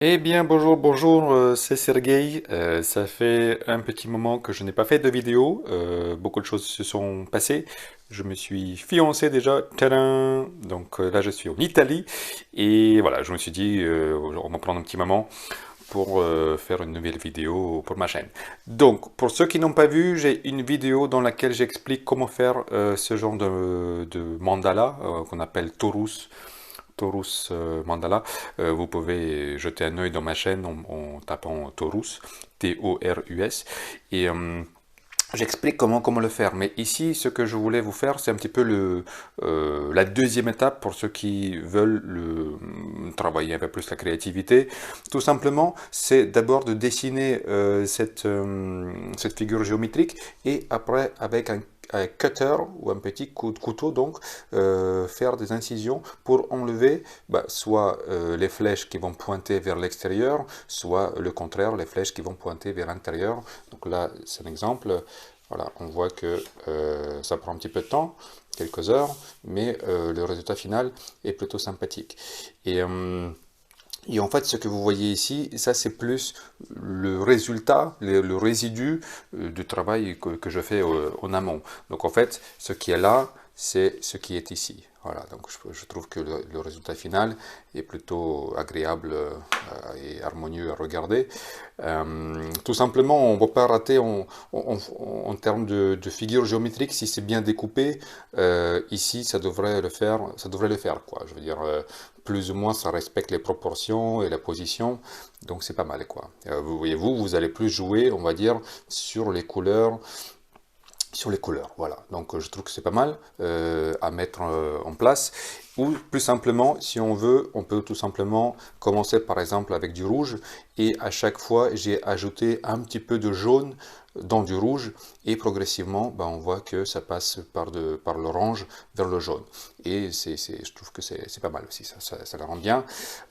Eh bien, bonjour, bonjour, c'est Sergueï. Ça fait un petit moment que je n'ai pas fait de vidéo. Beaucoup de choses se sont passées. Je me suis fiancé déjà. Tadam! Donc là, je suis en Italie. Et voilà, je me suis dit, on va prendre un petit moment pour faire une nouvelle vidéo pour ma chaîne. Donc, pour ceux qui n'ont pas vu, j'ai une vidéo dans laquelle j'explique comment faire ce genre de mandala qu'on appelle torus. Taurus Mandala. Vous pouvez jeter un œil dans ma chaîne en tapant Taurus, T-O-R-U-S. Et j'explique comment le faire. Mais ici, ce que je voulais vous faire, c'est un petit peu la deuxième étape pour ceux qui veulent travailler un peu plus la créativité. Tout simplement, c'est d'abord de dessiner cette figure géométrique et après, avec un cutter ou un petit coup de couteau, donc faire des incisions pour enlever soit les flèches qui vont pointer vers l'extérieur, soit le contraire, les flèches qui vont pointer vers l'intérieur. Donc là, c'est un exemple. Voilà, on voit que ça prend un petit peu de temps, quelques heures, mais le résultat final est plutôt sympathique. Et en fait, ce que vous voyez ici, ça c'est plus le résultat, le résidu du travail que je fais en amont. Donc en fait, ce qui est là, c'est ce qui est ici. Voilà, donc je trouve que le résultat final est plutôt agréable et harmonieux à regarder. Tout simplement, on ne va pas rater en termes de figure géométrique si c'est bien découpé. Ici, ça devrait le faire, quoi. Je veux dire, plus ou moins, ça respecte les proportions et la position, donc c'est pas mal, quoi. Vous voyez, vous allez plus jouer, on va dire, sur les couleurs, voilà. Donc je trouve que c'est pas mal à mettre en place. Ou plus simplement, si on veut, on peut tout simplement commencer par exemple avec du rouge et à chaque fois j'ai ajouté un petit peu de jaune dans du rouge et progressivement on voit que ça passe par l'orange vers le jaune et je trouve que c'est pas mal aussi, ça le rend bien.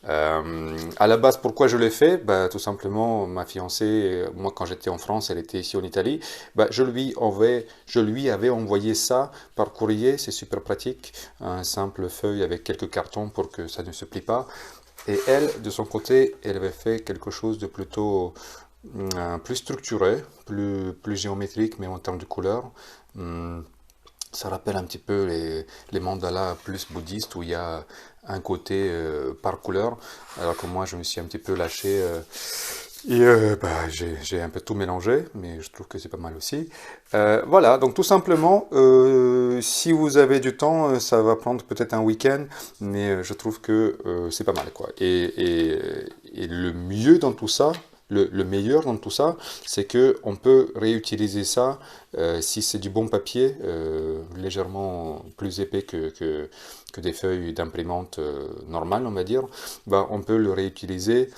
À la base, pourquoi je l'ai fait? Tout simplement, ma fiancée, moi quand j'étais en France, elle était ici en Italie, je lui avais envoyé ça par courrier, c'est super pratique, un simple feuille avec quelques cartons pour que ça ne se plie pas. Et elle, de son côté, elle avait fait quelque chose de plutôt plus structuré, plus géométrique, mais en termes de couleurs. Ça rappelle un petit peu les mandalas plus bouddhistes où il y a un côté par couleur, alors que moi je me suis un petit peu lâché j'ai un peu tout mélangé, mais je trouve que c'est pas mal aussi. Voilà, donc tout simplement, si vous avez du temps, ça va prendre peut-être un week-end, mais je trouve que c'est pas mal, quoi. Et le mieux dans tout ça, le meilleur dans tout ça, c'est que on peut réutiliser ça si c'est du bon papier, légèrement plus épais que des feuilles d'imprimante normales, on va dire. On peut le réutiliser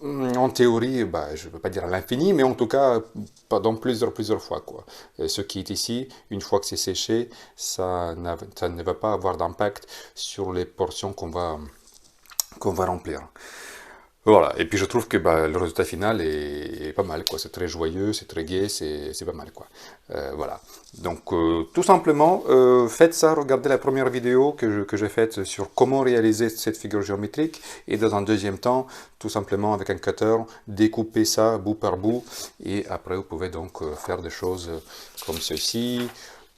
en théorie, je ne veux pas dire à l'infini, mais en tout cas, pendant plusieurs fois, quoi. Ce qui est ici, une fois que c'est séché, ça ne va pas avoir d'impact sur les portions qu'on va remplir. Voilà, et puis je trouve que le résultat final est pas mal, quoi. C'est très joyeux, c'est très gai, c'est pas mal, quoi. Voilà. Donc, tout simplement, faites ça, regardez la première vidéo que j'ai faite sur comment réaliser cette figure géométrique, et dans un deuxième temps, tout simplement avec un cutter, découpez ça bout par bout, et après vous pouvez donc faire des choses comme ceci,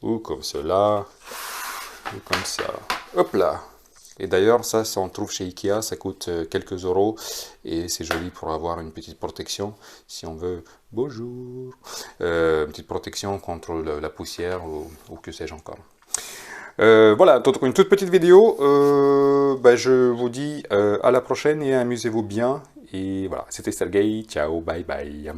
ou comme cela, ou comme ça. Hop là! Et d'ailleurs, ça on trouve chez Ikea, ça coûte quelques euros et c'est joli pour avoir une petite protection si on veut. Bonjour, une petite protection contre la poussière ou que sais-je encore. Voilà, donc une toute petite vidéo. Je vous dis à la prochaine et amusez-vous bien. Et voilà, c'était Sergei. Ciao, bye bye.